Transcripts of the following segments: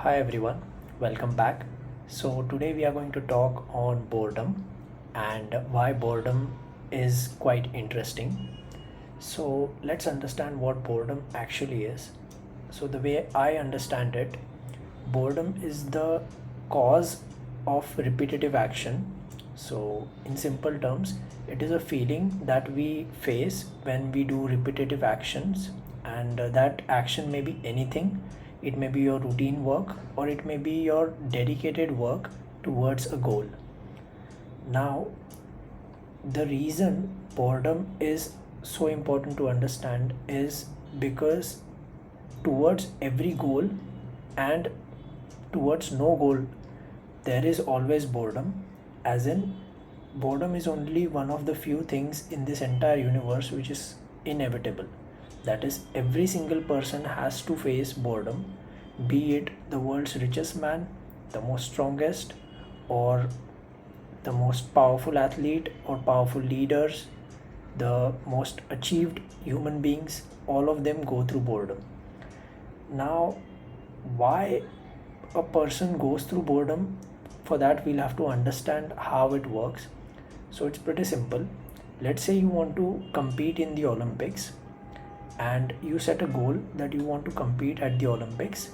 Hi everyone, welcome back. So today we are going to talk on boredom and why boredom is quite interesting. So let's understand what boredom actually is. So the way I understand it, boredom is the cause of repetitive action. So in simple terms, it is a feeling that we face when we do repetitive actions, and that action may be anything. It may be your routine work or it may be your dedicated work towards a goal. Now, the reason boredom is so important to understand is because towards every goal and towards no goal, there is always boredom. As in, boredom is only one of the few things in this entire universe which is inevitable. That is, every single person has to face boredom, be it the world's richest man, the most strongest, or the most powerful athlete or powerful leaders, the most achieved human beings, all of them go through boredom. Now, why a person goes through boredom? For that, we'll have to understand how it works. So, it's pretty simple. Let's say you want to compete in the Olympics and you set a goal that you want to compete at the Olympics,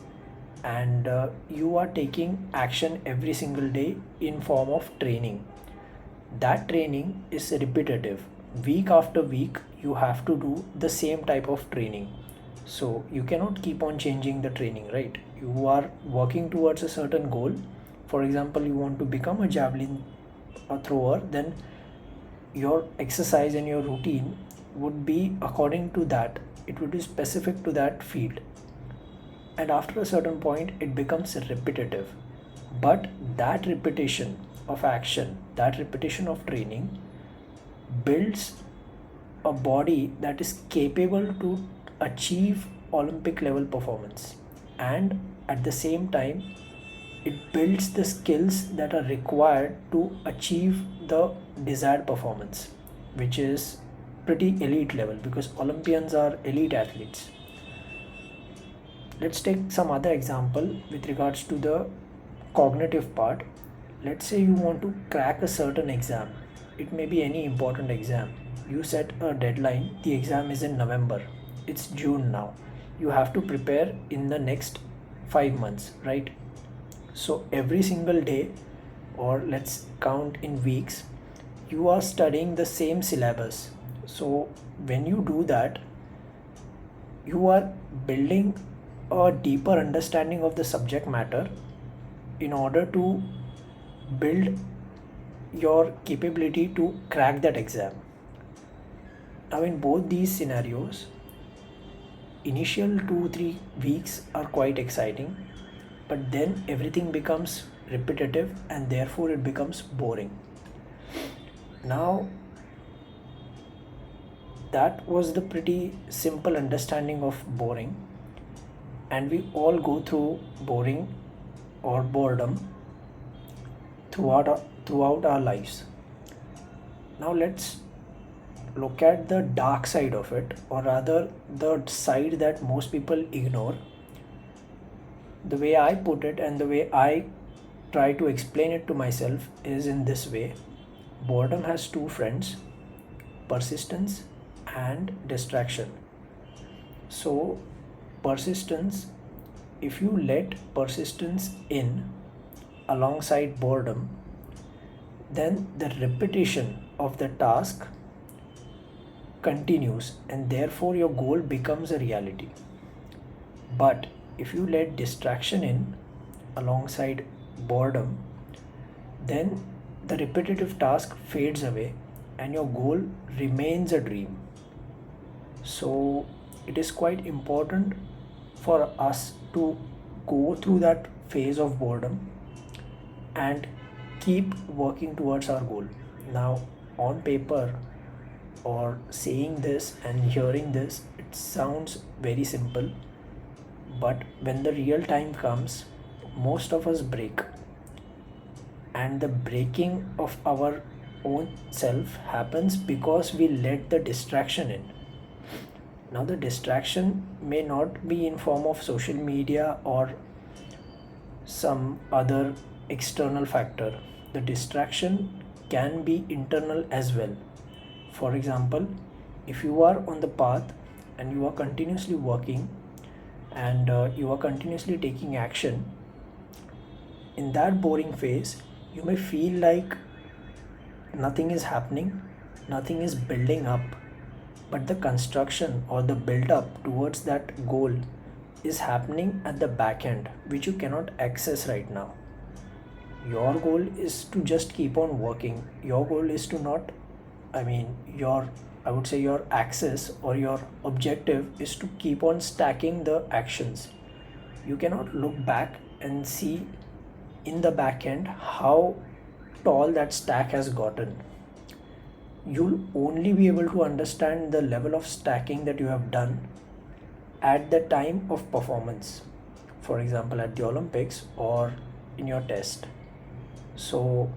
and you are taking action every single day in form of training. That training is repetitive. Week after week you have to do the same type of training, so you cannot keep on changing the training, right? You are working towards a certain goal. For example, you want to become a javelin thrower, then your exercise and your routine would be according to that. It would be specific to that field, and after a certain point it becomes repetitive. But that repetition of action, that repetition of training builds a body that is capable to achieve Olympic level performance, and at the same time it builds the skills that are required to achieve the desired performance, which is pretty elite level because Olympians are elite athletes. Let's take some other example with regards to the cognitive part. Let's say you want to crack a certain exam. It may be any important exam. You set a deadline. The exam is in November. It's June now. You have to prepare in the next 5 months, right? So every single day, or let's count in weeks, you are studying the same syllabus. So when you do that, you are building a deeper understanding of the subject matter in order to build your capability to crack that exam. Now, in both these scenarios, initial 2 3 weeks are quite exciting, but then everything becomes repetitive and therefore it becomes boring. Now, that was the pretty simple understanding of boring, and we all go through boring or boredom throughout our lives. Now let's look at the dark side of it, or rather the side that most people ignore. The way I put it and the way I try to explain it to myself is in this way: boredom has two friends, persistence and distraction. So, persistence, if you let persistence in alongside boredom, then the repetition of the task continues and therefore your goal becomes a reality. But if you let distraction in alongside boredom, then the repetitive task fades away and your goal remains a dream. So it is quite important for us to go through that phase of boredom and keep working towards our goal. Now, on paper, or saying this and hearing this, it sounds very simple, but when the real time comes, most of us break, and the breaking of our own self happens because we let the distraction in. Now, the distraction may not be in form of social media or some other external factor. The distraction can be internal as well. For example, if you are on the path and you are continuously working and you are continuously taking action, in that boring phase, you may feel like nothing is happening, nothing is building up, but the construction or the build up towards that goal is happening at the back end, which you cannot access right now. Your goal is to just keep on working. Your goal is to not, I mean, I would say your access or your objective is to keep on stacking the actions. You cannot look back and see in the back end how tall that stack has gotten. You'll only be able to understand the level of stacking that you have done at the time of performance, for example at the Olympics or in your test. So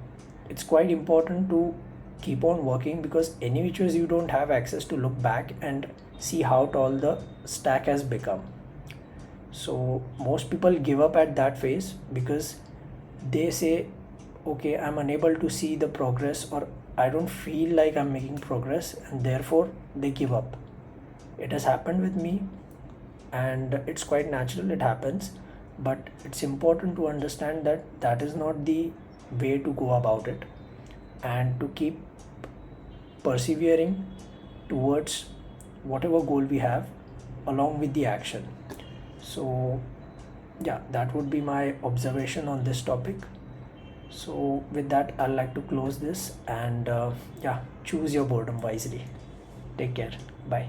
it's quite important to keep on working, because any which ways you don't have access to look back and see how tall the stack has become. So most people give up at that phase because they say, okay, I'm unable to see the progress, or I don't feel like I'm making progress, and therefore they give up. It has happened with me, and it's quite natural, it happens, but it's important to understand that that is not the way to go about it, and to keep persevering towards whatever goal we have along with the action. So yeah, that would be my observation on this topic. So with that, I'd like to close this, and yeah, choose your boredom wisely. Take care. Bye.